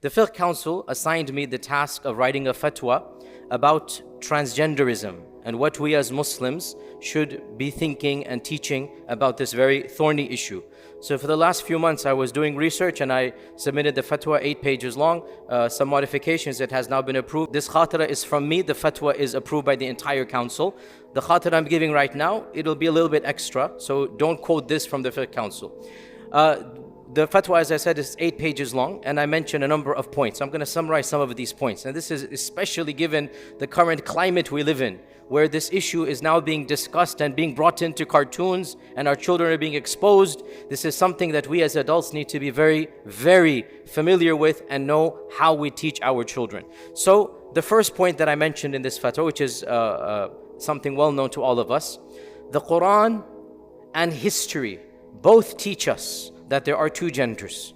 The Fiqh Council assigned me the task of writing a fatwa about transgenderism and what we as Muslims should be thinking and teaching about this very thorny issue. So for the last few months I was doing research and I submitted the fatwa, 8 pages long, some modifications. It has now been approved. This khatira is from me. The fatwa is approved by the entire council. The khatira I'm giving right now, it'll be a little bit extra, so don't quote this from the Fiqh Council. The fatwa, as I said, is 8 pages long, and I mentioned a number of points. I'm going to summarize some of these points. And this is especially given the current climate we live in, where this issue is now being discussed and being brought into cartoons, and our children are being exposed. This is something that we as adults need to be very, very familiar with and know how we teach our children. So the first point that I mentioned in this fatwa, which is something well known to all of us, the Qur'an and history both teach us that there are 2 genders.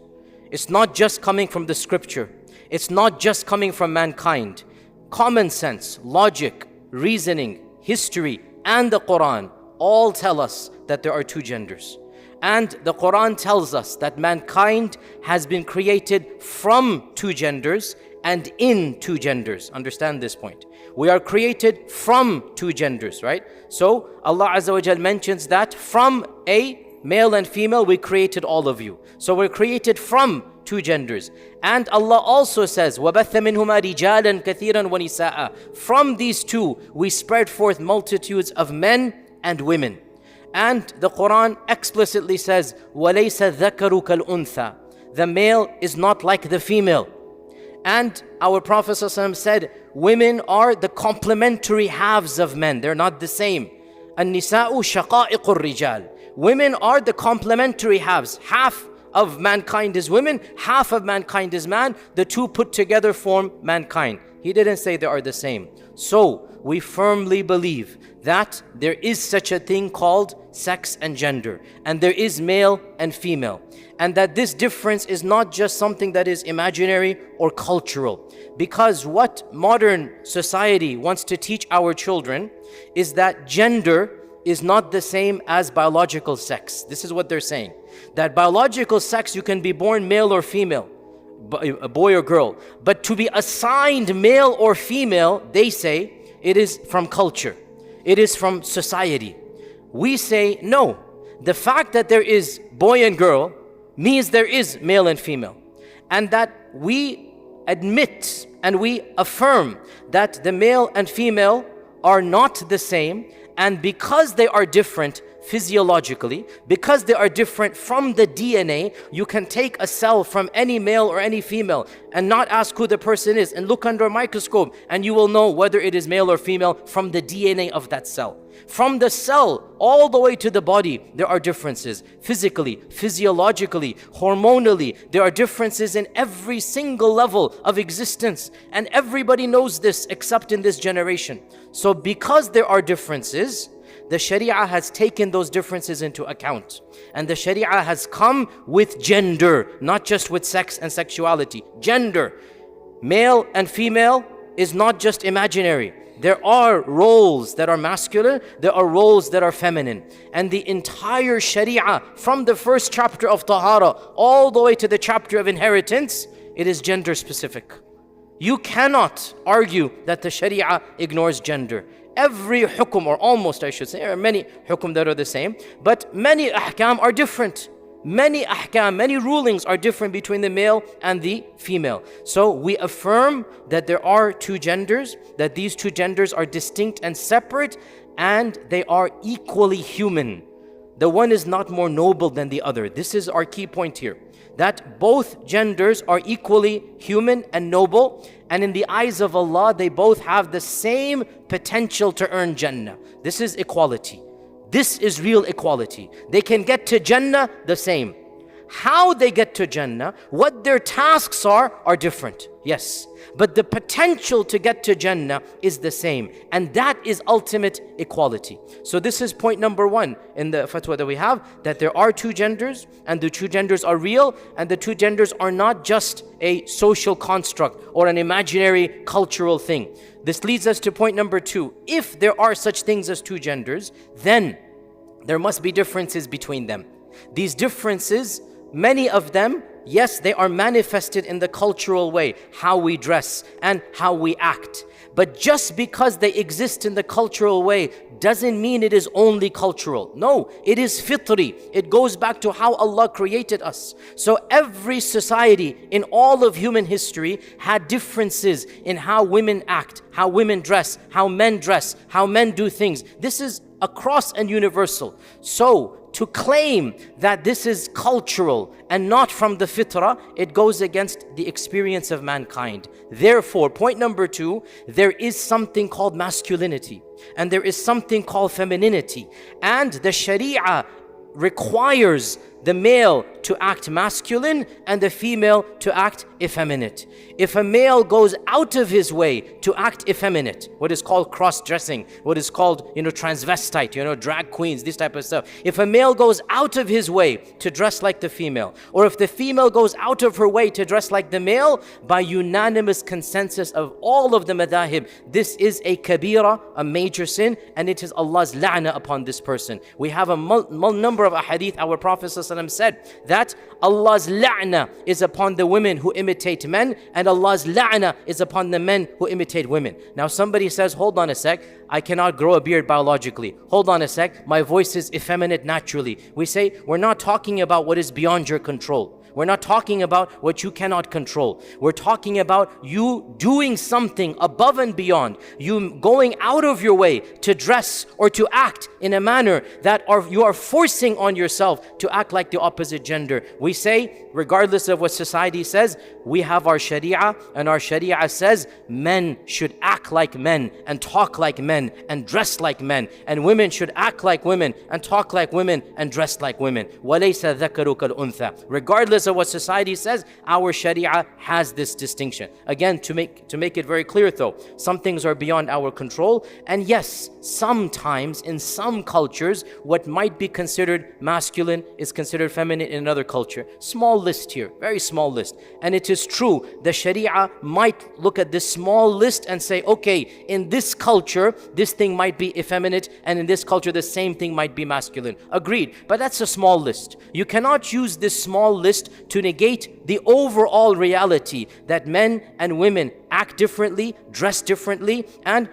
It's not just coming from the scripture. It's not just coming from mankind. Common sense, logic, reasoning, history, and the Qur'an all tell us that there are 2 genders. And the Qur'an tells us that mankind has been created from 2 genders and in 2 genders. Understand this point. We are created from 2 genders, right? So Allah Azza wa Jal mentions that from a male and female, we created all of you. So we're created from 2 genders. And Allah also says, وَبَثَّ مِنْهُمَا رِجَالًا كَثِيرًا وَنِسَاءً. From these 2, we spread forth multitudes of men and women. And the Qur'an explicitly says, وَلَيْسَ الذَّكَرُ كَالْأُنثَى. The male is not like the female. And our Prophet ﷺ said, women are the complementary halves of men. They're not the same. النِّسَاءُ شَقَائِقُ الرِّجَالِ. Women are the complementary halves. Half of mankind is women, half of mankind is man. The 2 put together form mankind. He didn't say they are the same. So we firmly believe that there is such a thing called sex and gender, and there is male and female, and that this difference is not just something that is imaginary or cultural. Because what modern society wants to teach our children is that gender is not the same as biological sex. This is what they're saying. That biological sex, you can be born male or female, a boy or girl. But to be assigned male or female, they say, it is from culture. It is from society. We say, no. The fact that there is boy and girl means there is male and female. And that we admit and we affirm that the male and female are not the same. And because they are different physiologically, because they are different from the DNA, you can take a cell from any male or any female and not ask who the person is and look under a microscope and you will know whether it is male or female from the DNA of that cell. From the cell all the way to the body, there are differences. Physically, physiologically, hormonally, there are differences in every single level of existence. And everybody knows this except in this generation. So because there are differences, the Shari'ah has taken those differences into account. And the Shari'ah has come with gender, not just with sex and sexuality. Gender. Male and female is not just imaginary. There are roles that are masculine, there are roles that are feminine. And the entire Shari'ah, from the first chapter of Tahara all the way to the chapter of inheritance, it is gender specific. You cannot argue that the Shari'ah ignores gender. Every hukum, or almost I should say, there are many hukum that are the same, but many ahkam are different. Many ahkam, many rulings are different between the male and the female. So we affirm that there are 2 genders, that these 2 genders are distinct and separate, and they are equally human. The one is not more noble than the other. This is our key point here. That both genders are equally human and noble, and in the eyes of Allah, they both have the same potential to earn Jannah. This is equality. This is real equality. They can get to Jannah the same. How they get to Jannah, what their tasks are different. Yes. But the potential to get to Jannah is the same. And that is ultimate equality. So this is point number 1 in the fatwa that we have, that there are 2 genders, and the 2 genders are real, and the 2 genders are not just a social construct or an imaginary cultural thing. This leads us to point number 2. If there are such things as 2 genders, then there must be differences between them. These differences, many of them yes, they are manifested in the cultural way, how we dress and how we act. But just because they exist in the cultural way doesn't mean it is only cultural. No, it is fitri. It goes back to how Allah created us. So every society in all of human history had differences in how women act, how women dress, how men do things. This is across and universal. So to claim that this is cultural and not from the fitrah, it goes against the experience of mankind. Therefore, point number 2, there is something called masculinity and there is something called femininity. And the Shari'ah requires the male to act masculine and the female to act effeminate. If a male goes out of his way to act effeminate, what is called cross-dressing, what is called, transvestite, drag queens, this type of stuff. If a male goes out of his way to dress like the female, or if the female goes out of her way to dress like the male, by unanimous consensus of all of the madahib, this is a kabira, a major sin, and it is Allah's la'na upon this person. We have a number of ahadith, our Prophet ﷺ said that Allah's la'na is upon the women who imitate men, and Allah's la'na is upon the men who imitate women. Now somebody says, hold on a sec, I cannot grow a beard biologically. Hold on a sec, my voice is effeminate naturally. We say, we're not talking about what is beyond your control. We're not talking about what you cannot control. We're talking about you doing something above and beyond. You going out of your way to dress or to act in a manner that you are forcing on yourself to act like the opposite gender. We say, regardless of what society says, we have our Shari'ah, and our Shari'ah says men should act like men and talk like men and dress like men, and women should act like women and talk like women and dress like women. وَلَيْسَ ذَكَرُ كَالْأُنْثَى. Regardless of what society says, our Shari'ah has this distinction. Again, to make it very clear though, some things are beyond our control, and yes, sometimes in some cultures, what might be considered masculine is considered feminine in another culture. Small list here, very small list. And it is true, the Shari'ah might look at this small list and say, okay, in this culture, this thing might be effeminate, and in this culture, the same thing might be masculine. Agreed, but that's a small list. You cannot use this small list to negate the overall reality that men and women act differently, dress differently, and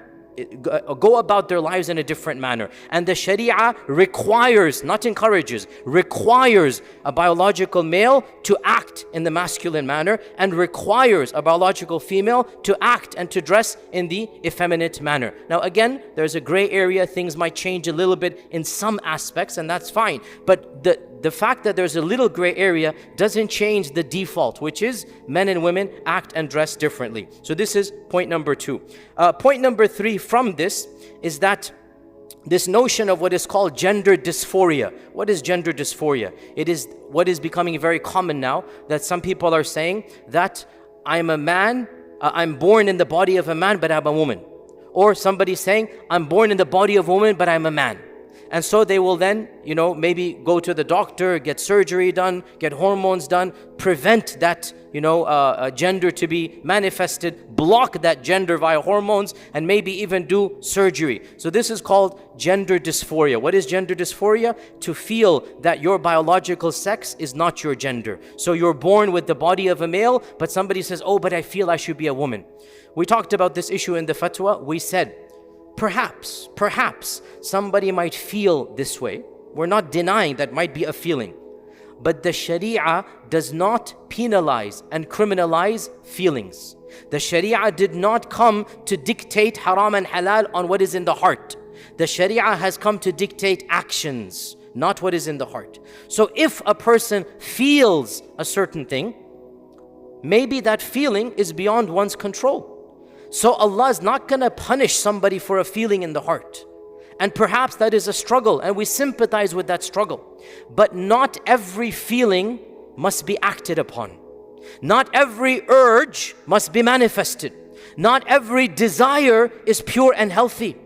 go about their lives in a different manner. And the Shari'ah requires, not encourages, requires a biological male to act in the masculine manner, and requires a biological female to act and to dress in the effeminate manner. Now again, there's a gray area, things might change a little bit in some aspects, and that's fine. But the fact that there's a little gray area doesn't change the default, which is men and women act and dress differently. So this is point number 2. Point number 3 from this is that this notion of what is called gender dysphoria. What is gender dysphoria? It is what is becoming very common now, that some people are saying that I'm a man, I'm born in the body of a man, but I'm a woman. Or somebody saying, I'm born in the body of a woman, but I'm a man. And so they will then, maybe go to the doctor, get surgery done, get hormones done, prevent that, gender to be manifested, block that gender via hormones, and maybe even do surgery. So this is called gender dysphoria. What is gender dysphoria? To feel that your biological sex is not your gender. So you're born with the body of a male, but somebody says, oh, but I feel I should be a woman. We talked about this issue in the fatwa. We said, Perhaps somebody might feel this way. We're not denying that might be a feeling. But the Shari'ah does not penalize and criminalize feelings. The Shari'ah did not come to dictate haram and halal on what is in the heart. The Shari'ah has come to dictate actions, not what is in the heart. So if a person feels a certain thing, maybe that feeling is beyond one's control. So Allah is not going to punish somebody for a feeling in the heart. And perhaps that is a struggle, and we sympathize with that struggle. But not every feeling must be acted upon. Not every urge must be manifested. Not every desire is pure and healthy.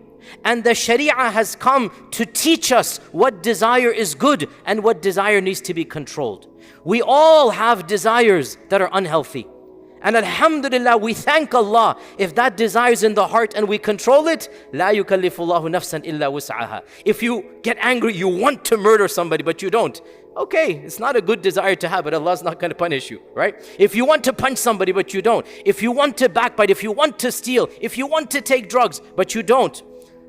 And the Shari'ah has come to teach us what desire is good and what desire needs to be controlled. We all have desires that are unhealthy. And alhamdulillah, we thank Allah if that desire is in the heart and we control it. لا يكلف الله نفسا إلا وسعها. If you get angry, you want to murder somebody, but you don't. Okay, it's not a good desire to have, but Allah's not going to punish you, right? If you want to punch somebody, but you don't. If you want to backbite, if you want to steal, if you want to take drugs, but you don't.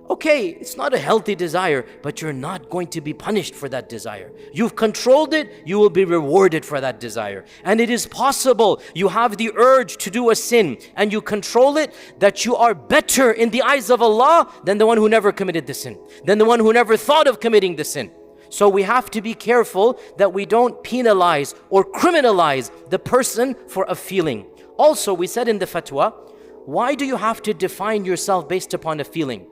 Okay, it's not a healthy desire, but you're not going to be punished for that desire. You've controlled it, you will be rewarded for that desire. And it is possible you have the urge to do a sin and you control it, that you are better in the eyes of Allah than the one who never committed the sin, than the one who never thought of committing the sin. So we have to be careful that we don't penalize or criminalize the person for a feeling. Also, we said in the fatwa, why do you have to define yourself based upon a feeling?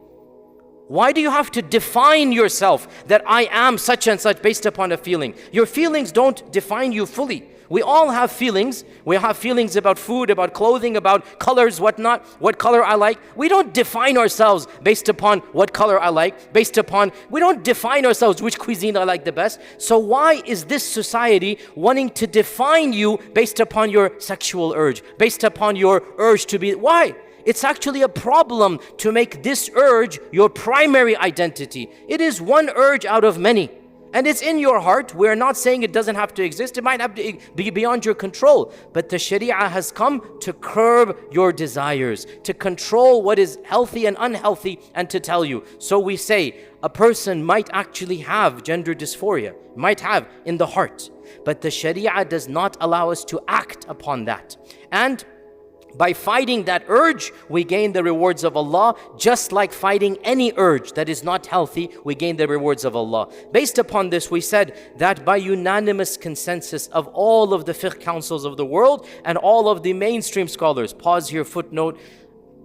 Why do you have to define yourself that I am such and such based upon a feeling? Your feelings don't define you fully. We all have feelings. We have feelings about food, about clothing, about colors, whatnot, what color I like. We don't define ourselves based upon what color I like, we don't define ourselves which cuisine I like the best. So why is this society wanting to define you based upon your sexual urge, based upon your urge to be, why? It's actually a problem to make this urge your primary identity. It is one urge out of many. And it's in your heart. We're not saying it doesn't have to exist. It might have to be beyond your control. But the Shari'ah has come to curb your desires, to control what is healthy and unhealthy, and to tell you. So we say a person might actually have gender dysphoria, might have in the heart. But the Shari'ah does not allow us to act upon that. And by fighting that urge, we gain the rewards of Allah. Just like fighting any urge that is not healthy, we gain the rewards of Allah. Based upon this, we said that by unanimous consensus of all of the fiqh councils of the world and all of the mainstream scholars, pause here, footnote,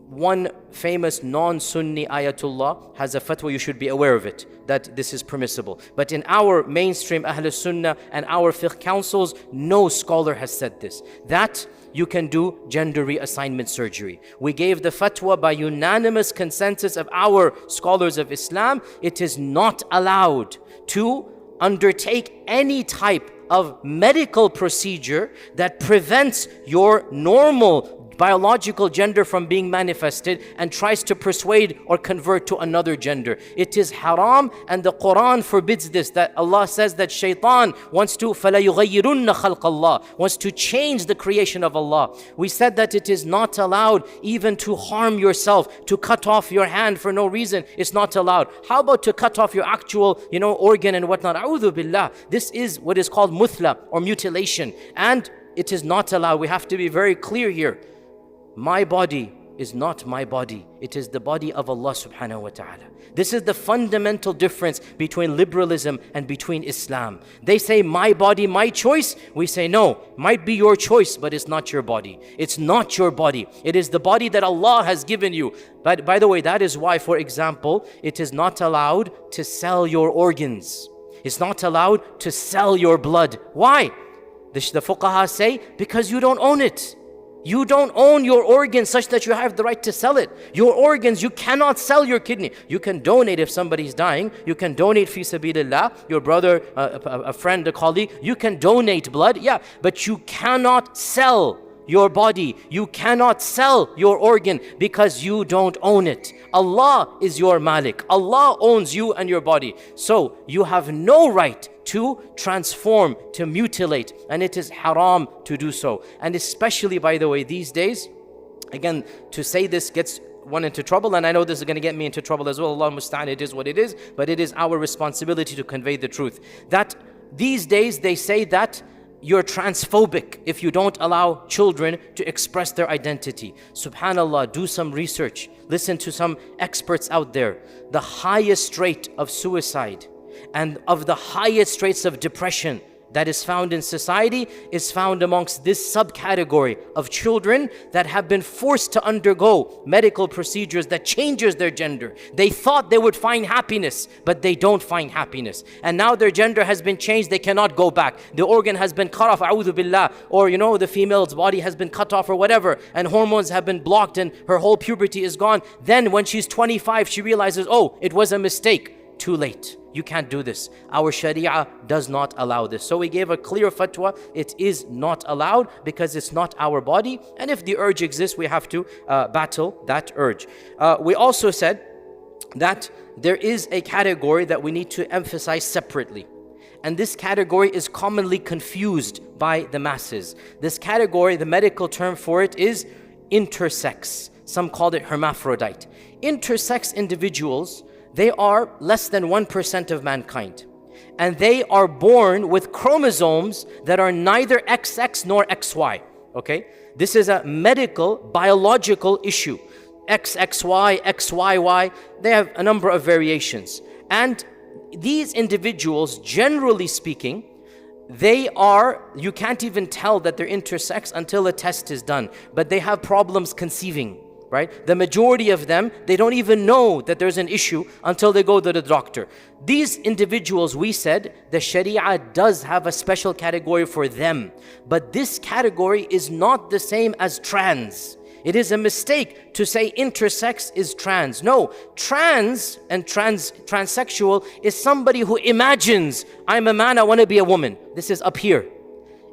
one famous non-Sunni ayatullah has a fatwa, you should be aware of it, that this is permissible. But in our mainstream Ahl Sunnah and our fiqh councils, no scholar has said this, that you can do gender reassignment surgery. We gave the fatwa by unanimous consensus of our scholars of Islam. It is not allowed to undertake any type of medical procedure that prevents your normal biological gender from being manifested and tries to persuade or convert to another gender. It is haram, and the Qur'an forbids this, that Allah says that shaitan wants to فَلَا يُغَيِّرُنَّ خَلْقَ اللَّهِ, wants to change the creation of Allah. We said that it is not allowed even to harm yourself, to cut off your hand for no reason. It's not allowed. How about to cut off your actual, organ and whatnot? A'udhu billah. This is what is called muthla or mutilation, and it is not allowed. We have to be very clear here. My body is not my body. It is the body of Allah subhanahu wa ta'ala. This is the fundamental difference between liberalism and between Islam. They say my body, my choice. We say no, might be your choice, but it's not your body. It's not your body. It is the body that Allah has given you. But by the way, that is why, for example, it is not allowed to sell your organs. It's not allowed to sell your blood. Why? The fuqaha say, because you don't own it. You don't own your organs such that you have the right to sell it. Your organs, you cannot sell your kidney. You can donate if somebody's dying. You can donate fi sabilillah, your brother, a friend, a colleague. You can donate blood, yeah, but you cannot sell your body. You cannot sell your organ because you don't own it. Allah is your Malik. Allah owns you and your body. So you have no right to transform, to mutilate, and it is haram to do so. And especially, by the way, these days, again, to say this gets one into trouble, and I know this is going to get me into trouble as well. Allah musta'an, it is what it is, but it is our responsibility to convey the truth. That these days they say that you're transphobic if you don't allow children to express their identity. Subhanallah, do some research. Listen to some experts out there. The highest rate of suicide and of the highest rates of depression that is found in society is found amongst this subcategory of children that have been forced to undergo medical procedures that changes their gender. They thought they would find happiness, but they don't find happiness. And now their gender has been changed, they cannot go back. The organ has been cut off, a'udhu billah, or the female's body has been cut off or whatever, and hormones have been blocked and her whole puberty is gone. Then when she's 25, she realizes, oh, it was a mistake. Too late. You can't do this. Our Shari'ah does not allow this. So we gave a clear fatwa. It is not allowed because it's not our body. And if the urge exists, we have to battle that urge. We also said that there is a category that we need to emphasize separately. and this category is commonly confused by the masses. This category, the medical term for it is intersex. Some call it hermaphrodite. Intersex individuals, they are less than 1% of mankind. And they are born with chromosomes that are neither XX nor XY. Okay? This is a medical, biological issue. XXY, XYY, they have a number of variations. And these individuals, generally speaking, you can't even tell that they're intersex until a test is done. But they have problems conceiving, right? The majority of them, they don't even know that there's an issue until they go to the doctor. These individuals, we said, the Shari'ah does have a special category for them. But this category is not the same as trans. It is a mistake to say intersex is trans. No, trans and transsexual is somebody who imagines, I'm a man, I want to be a woman. This is up here.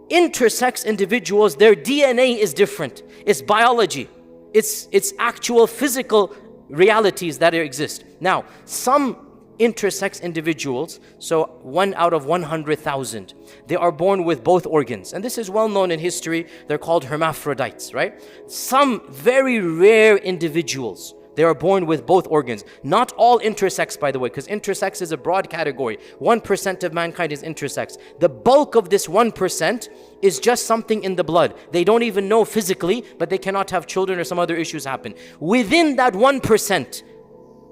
Intersex individuals, their DNA is different. It's biology. It's actual physical realities that exist. Now, some intersex individuals, so 1 out of 100,000, they are born with both organs. And this is well known in history. They're called hermaphrodites, right? Some very rare individuals, they are born with both organs. Not all intersex, by the way, because intersex is a broad category. 1% of mankind is intersex. The bulk of this 1% is just something in the blood. They don't even know physically, but they cannot have children or some other issues happen. Within that 1%,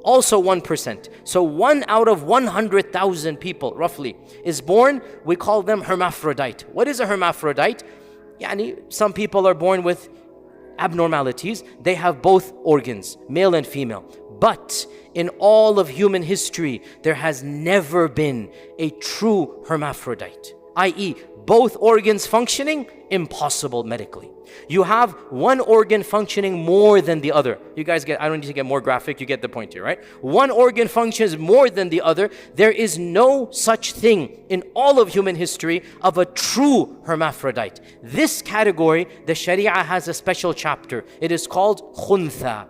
also 1%. So 1 out of 100,000 people, roughly, is born. We call them hermaphrodite. What is a hermaphrodite? Some people are born with abnormalities. They have both organs, male and female. But in all of human history, there has never been a true hermaphrodite, i.e., both organs functioning, impossible medically. You have one organ functioning more than the other. You guys get, I don't need to get more graphic, you get the point here, right? One organ functions more than the other. There is no such thing in all of human history of a true hermaphrodite. This category, the Shari'ah has a special chapter. It is called khuntha.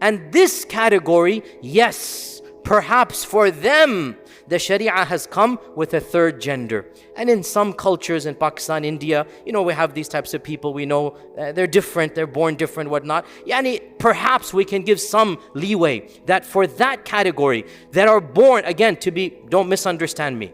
And this category, yes, perhaps for them, the Shari'ah has come with a third gender. And in some cultures in Pakistan, India, we have these types of people. We know they're different, they're born different, whatnot. Perhaps we can give some leeway that for that category that are born, again, don't misunderstand me.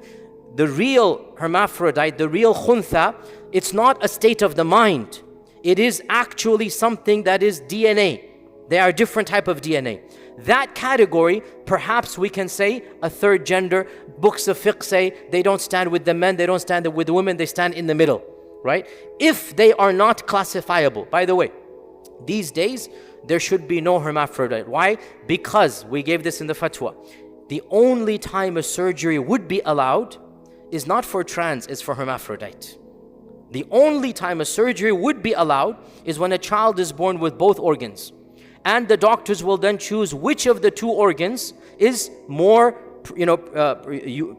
The real hermaphrodite, the real khuntha, it's not a state of the mind. It is actually something that is DNA. They are a different type of DNA. That category, perhaps we can say a third gender. Books of fiqh say they don't stand with the men, they don't stand with the women, they stand in the middle, right? If they are not classifiable. By the way, these days, there should be no hermaphrodite. Why? Because, we gave this in the fatwa, the only time a surgery would be allowed is not for trans, it's for hermaphrodite. The only time a surgery would be allowed is when a child is born with both organs. And the doctors will then choose which of the two organs is more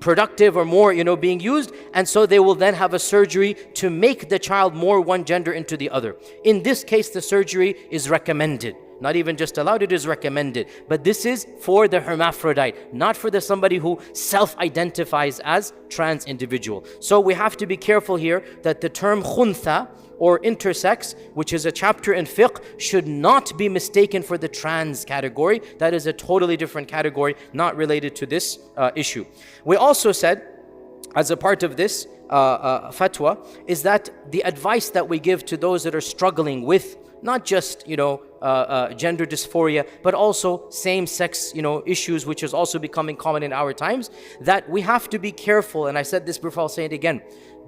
productive or more being used, and so they will then have a surgery to make the child more one gender into the other. In this case, the surgery is recommended. Not even just allowed, it is recommended. But this is for the hermaphrodite, not for somebody who self-identifies as trans individual. So we have to be careful here that the term khuntha or intersex, which is a chapter in fiqh, should not be mistaken for the trans category. That is a totally different category, not related to this issue. We also said, as a part of this fatwa, is that the advice that we give to those that are struggling with not just gender dysphoria, but also same-sex issues, which is also becoming common in our times, that we have to be careful. And I said this before, I'll say it again.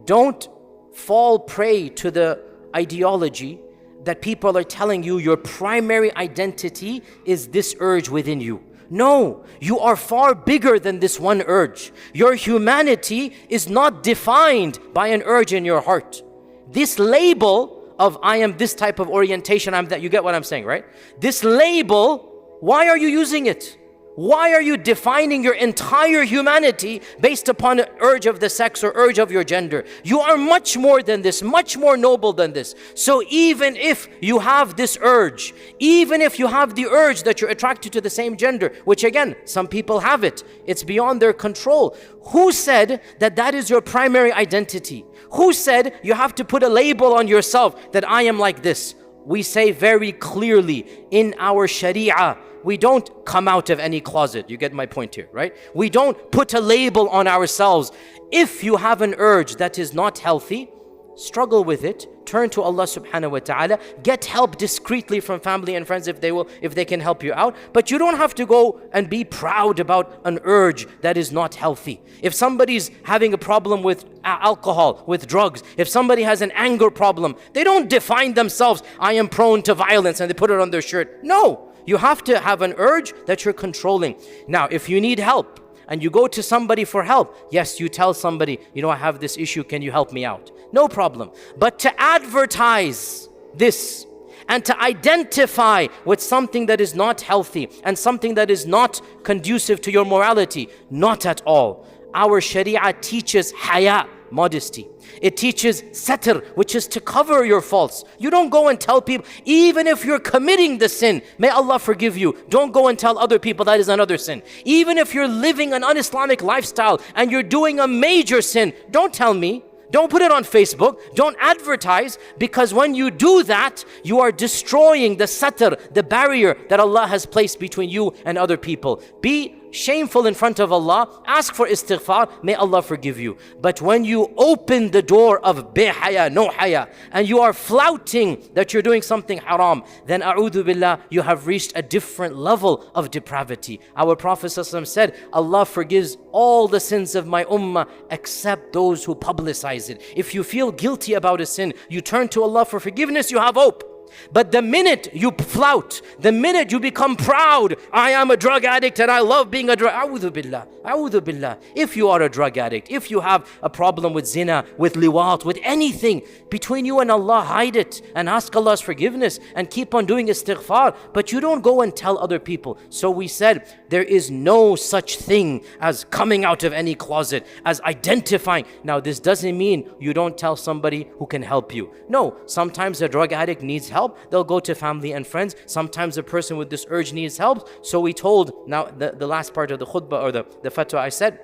Don't fall prey to the ideology that people are telling you your primary identity is this urge within you. No, you are far bigger than this one urge. Your humanity is not defined by an urge in your heart. This label of I am this type of orientation, I'm that, you get what I'm saying, right? This label, why are you using it? Why are you defining your entire humanity based upon an urge of the sex or urge of your gender? You are much more than this, much more noble than this. So even if you have this urge, even if you have the urge that you're attracted to the same gender, which again, some people have it, it's beyond their control. Who said that that is your primary identity? Who said you have to put a label on yourself that I am like this? We say very clearly in our Shari'ah, we don't come out of any closet. You get my point here, right? We don't put a label on ourselves. If you have an urge that is not healthy, struggle with it, turn to Allah subhanahu wa ta'ala, get help discreetly from family and friends if they can help you out. But you don't have to go and be proud about an urge that is not healthy. If somebody's having a problem with alcohol, with drugs, if somebody has an anger problem, they don't define themselves, I am prone to violence, and they put it on their shirt. No. You have to have an urge that you're controlling. Now, if you need help and you go to somebody for help, yes, you tell somebody, I have this issue, can you help me out? No problem. But to advertise this and to identify with something that is not healthy and something that is not conducive to your morality, not at all. Our Shari'ah teaches haya, modesty. It teaches satr, which is to cover your faults. You don't go and tell people, even if you're committing the sin, may Allah forgive you. Don't go and tell other people that is another sin. Even if you're living an un-Islamic lifestyle and you're doing a major sin, don't tell me. Don't put it on Facebook. Don't advertise, because when you do that, you are destroying the satr, the barrier that Allah has placed between you and other people. Be shameful in front of Allah, ask for istighfar, may Allah forgive you. But when you open the door of haya, no haya, and you are flouting that you're doing something haram, then a'udhu billah, you have reached a different level of depravity. Our Prophet ﷺ said, Allah forgives all the sins of my ummah except those who publicize it. If you feel guilty about a sin, you turn to Allah for forgiveness, you have hope. But the minute you flout, the minute you become proud, I am a drug addict and I love being a drug, a'udhu billah, a'udhu billah. If you are a drug addict, if you have a problem with zina, with liwat, with anything, between you and Allah, hide it and ask Allah's forgiveness and keep on doing istighfar. But you don't go and tell other people. So we said, there is no such thing as coming out of any closet, as identifying. Now this doesn't mean you don't tell somebody who can help you. No, sometimes a drug addict needs help. They'll go to family and friends. Sometimes a person with this urge needs help. So we told, now the last part of the khutbah or the fatwa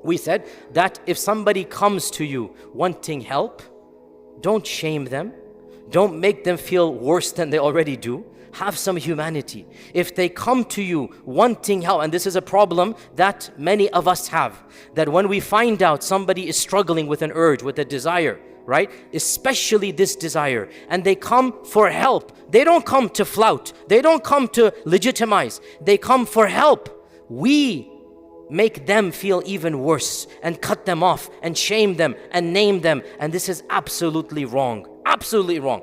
we said that if somebody comes to you wanting help, don't shame them. Don't make them feel worse than they already do. Have some humanity. If they come to you wanting help, and this is a problem that many of us have, that when we find out somebody is struggling with an urge, with a desire, right? Especially this desire, and they come for help. They don't come to flout. They don't come to legitimize. They come for help. We make them feel even worse and cut them off and shame them and name them. And this is absolutely wrong. Absolutely wrong.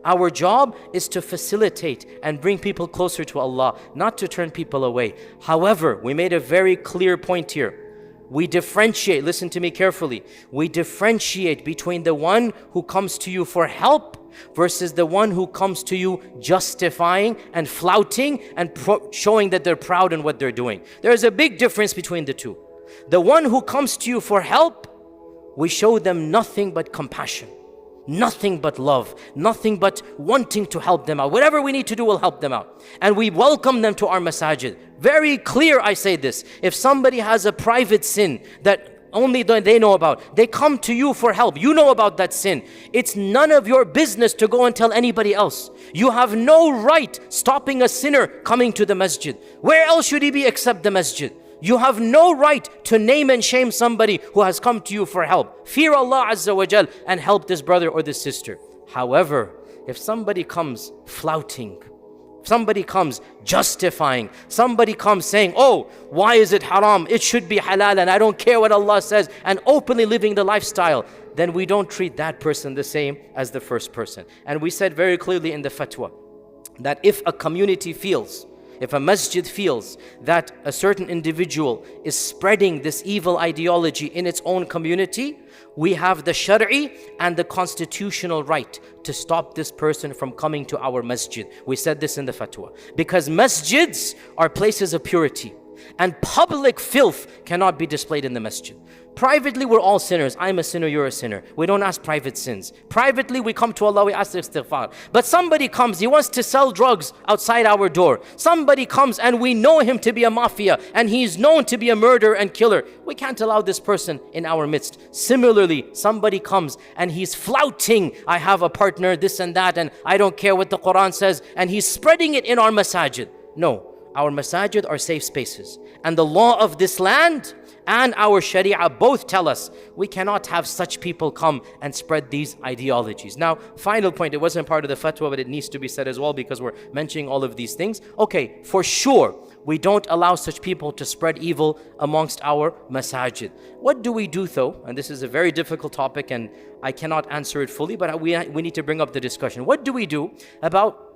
Our job is to facilitate and bring people closer to Allah, not to turn people away. However, we made a very clear point here. We differentiate, listen to me carefully, we differentiate between the one who comes to you for help versus the one who comes to you justifying and flouting and showing that they're proud in what they're doing. There's a big difference between the two. The one who comes to you for help, we show them nothing but compassion, nothing but love, nothing but wanting to help them out. Whatever we need to do, we'll help them out. And we welcome them to our masajid. Very clear, I say this. If somebody has a private sin that only they know about, they come to you for help. You know about that sin. It's none of your business to go and tell anybody else. You have no right stopping a sinner coming to the masjid. Where else should he be except the masjid? You have no right to name and shame somebody who has come to you for help. Fear Allah Azza wa Jal and help this brother or this sister. However, if somebody comes flouting, somebody comes justifying, somebody comes saying, oh, why is it haram? It should be halal and I don't care what Allah says, and openly living the lifestyle, then we don't treat that person the same as the first person. And we said very clearly in the fatwa that if a community feels, if a masjid feels that a certain individual is spreading this evil ideology in its own community, we have the Shari'i and the constitutional right to stop this person from coming to our masjid. We said this in the fatwa. Because masjids are places of purity. And public filth cannot be displayed in the masjid. Privately, we're all sinners. I'm a sinner, you're a sinner. We don't ask private sins. Privately, we come to Allah, we ask istighfar. But somebody comes, he wants to sell drugs outside our door. Somebody comes and we know him to be a mafia and he's known to be a murderer and killer. We can't allow this person in our midst. Similarly, somebody comes and he's flouting, I have a partner, this and that, and I don't care what the Qur'an says, and he's spreading it in our masajid. No, our masajid are safe spaces. And the law of this land and our Shari'ah both tell us we cannot have such people come and spread these ideologies. Now, final point, it wasn't part of the fatwa, but it needs to be said as well because we're mentioning all of these things. Okay, for sure, we don't allow such people to spread evil amongst our masajid. What do we do though? And this is a very difficult topic and I cannot answer it fully, but we need to bring up the discussion. What do we do about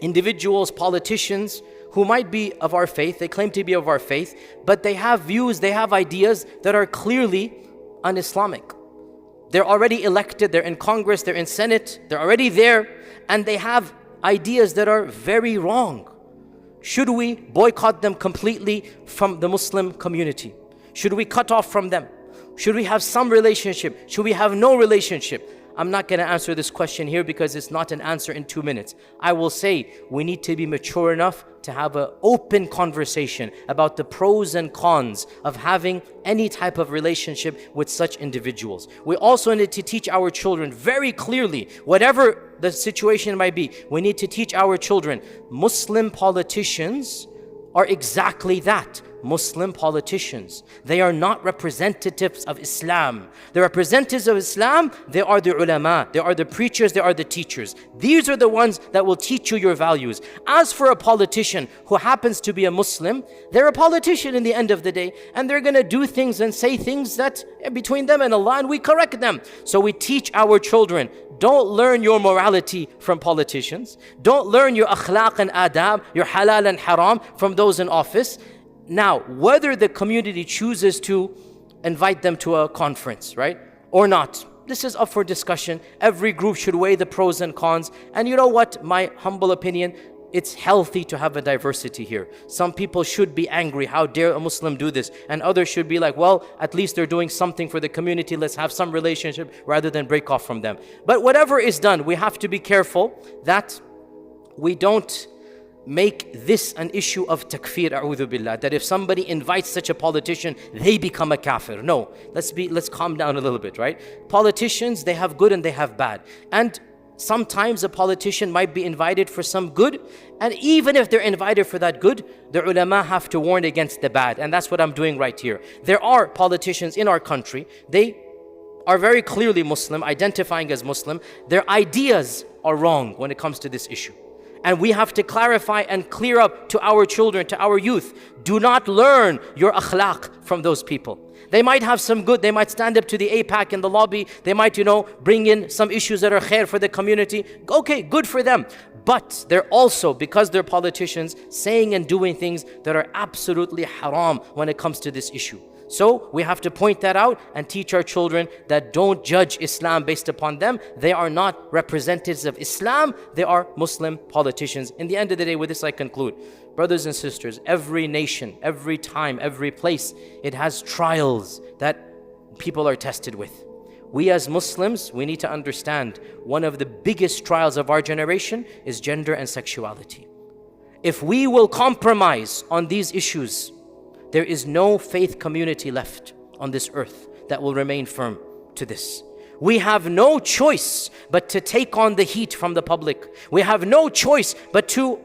individuals, politicians, who might be of our faith, they claim to be of our faith, but they have views, they have ideas that are clearly un-Islamic. They're already elected, they're in Congress, they're in Senate, they're already there, and they have ideas that are very wrong. Should we boycott them completely from the Muslim community? Should we cut off from them? Should we have some relationship? Should we have no relationship? I'm not going to answer this question here because it's not an answer in 2 minutes. I will say we need to be mature enough to have an open conversation about the pros and cons of having any type of relationship with such individuals. We also need to teach our children very clearly, whatever the situation might be, we need to teach our children, Muslim politicians are exactly that. Muslim politicians. They are not representatives of Islam. The representatives of Islam, they are the ulama, they are the preachers, they are the teachers. These are the ones that will teach you your values. As for a politician who happens to be a Muslim, they're a politician in the end of the day, and they're going to do things and say things that between them and Allah, and we correct them. So we teach our children, don't learn your morality from politicians. Don't learn your akhlaq and adab, your halal and haram from those in office. Now, whether the community chooses to invite them to a conference, right, or not, this is up for discussion. Every group should weigh the pros and cons. And you know what, my humble opinion, it's healthy to have a diversity here. Some people should be angry, how dare a Muslim do this? And others should be like, well, at least they're doing something for the community, let's have some relationship rather than break off from them. But whatever is done, we have to be careful that we don't make this an issue of takfir, a'udhu billah, that if somebody invites such a politician, they become a kafir. No, let's calm down a little bit, right? Politicians, they have good and they have bad. And sometimes a politician might be invited for some good, and even if they're invited for that good, the ulama have to warn against the bad, and that's what I'm doing right here. There are politicians in our country, they are very clearly Muslim, identifying as Muslim. Their ideas are wrong when it comes to this issue. And we have to clarify and clear up to our children, to our youth. Do not learn your akhlaq from those people. They might have some good, they might stand up to the APAC in the lobby, they might, bring in some issues that are khair for the community. Okay, good for them. But they're also, because they're politicians, saying and doing things that are absolutely haram when it comes to this issue. So we have to point that out and teach our children that don't judge Islam based upon them. They are not representatives of Islam. They are Muslim politicians. In the end of the day, with this I conclude. Brothers and sisters, every nation, every time, every place, it has trials that people are tested with. We as Muslims, we need to understand one of the biggest trials of our generation is gender and sexuality. If we will compromise on these issues, there is no faith community left on this earth that will remain firm to this. We have no choice but to take on the heat from the public. We have no choice but to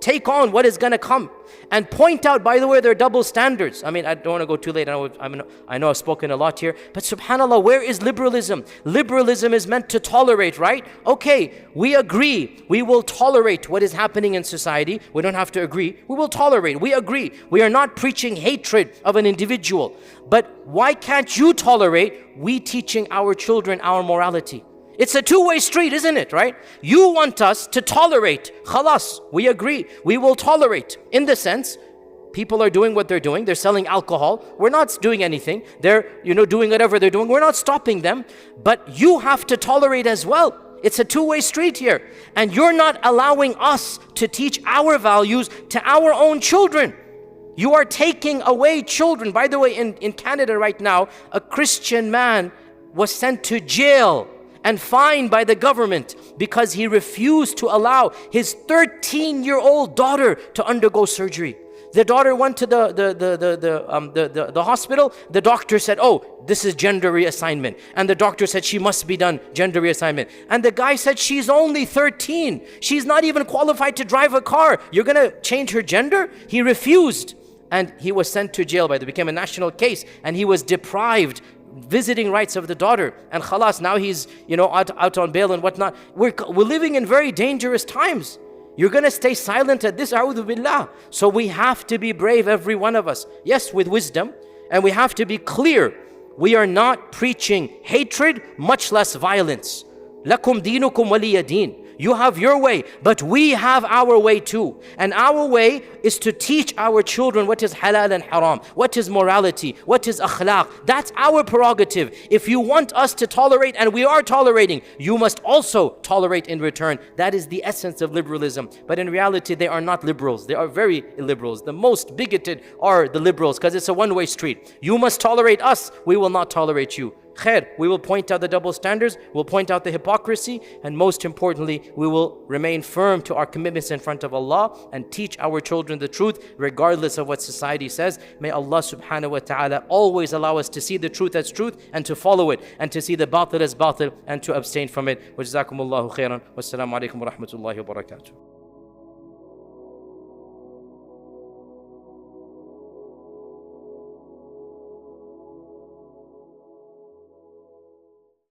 take on what is going to come and point out, by the way, there are double standards. I mean, I don't want to go too late. I know I've spoken a lot here, but subhanAllah, where is liberalism? Liberalism is meant to tolerate, right? Okay, we agree. We will tolerate what is happening in society. We don't have to agree. We will tolerate. We agree. We are not preaching hatred of an individual. But why can't you tolerate we teaching our children our morality? It's a two-way street, isn't it, right? You want us to tolerate. Khalas, we agree. We will tolerate. In the sense, people are doing what they're doing. They're selling alcohol. We're not doing anything. They're, doing whatever they're doing. We're not stopping them. But you have to tolerate as well. It's a two-way street here. And you're not allowing us to teach our values to our own children. You are taking away children. By the way, in Canada right now, a Christian man was sent to jail and fined by the government because he refused to allow his 13-year-old daughter to undergo surgery. The daughter went to the hospital. The doctor said, oh, this is gender reassignment. And the doctor said she must be done gender reassignment. And the guy said, she's only 13. She's not even qualified to drive a car. You're going to change her gender? He refused. And he was sent to jail. It became a national case. And he was deprived visiting rights of the daughter. And khalas, now he's out on bail and whatnot. We're living in very dangerous times. You're going to stay silent at this, a'udhu billah. So we have to be brave, every one of us. Yes, with wisdom. And we have to be clear. We are not preaching hatred, much less violence. Lakum dinukum waliya deen. You have your way, but we have our way too. And our way is to teach our children what is halal and haram, what is morality, what is akhlaq. That's our prerogative. If you want us to tolerate, and we are tolerating, you must also tolerate in return. That is the essence of liberalism. But in reality, they are not liberals. They are very illiberals. The most bigoted are the liberals, because it's a one-way street. You must tolerate us, we will not tolerate you. Khair, we will point out the double standards, we'll point out the hypocrisy, and most importantly, we will remain firm to our commitments in front of Allah and teach our children the truth regardless of what society says. May Allah subhanahu wa ta'ala always allow us to see the truth as truth and to follow it, and to see the batil as batil and to abstain from it. Wa jazakumullahu khairan. Wassalamu alaikum wa rahmatullahi wa barakatuh.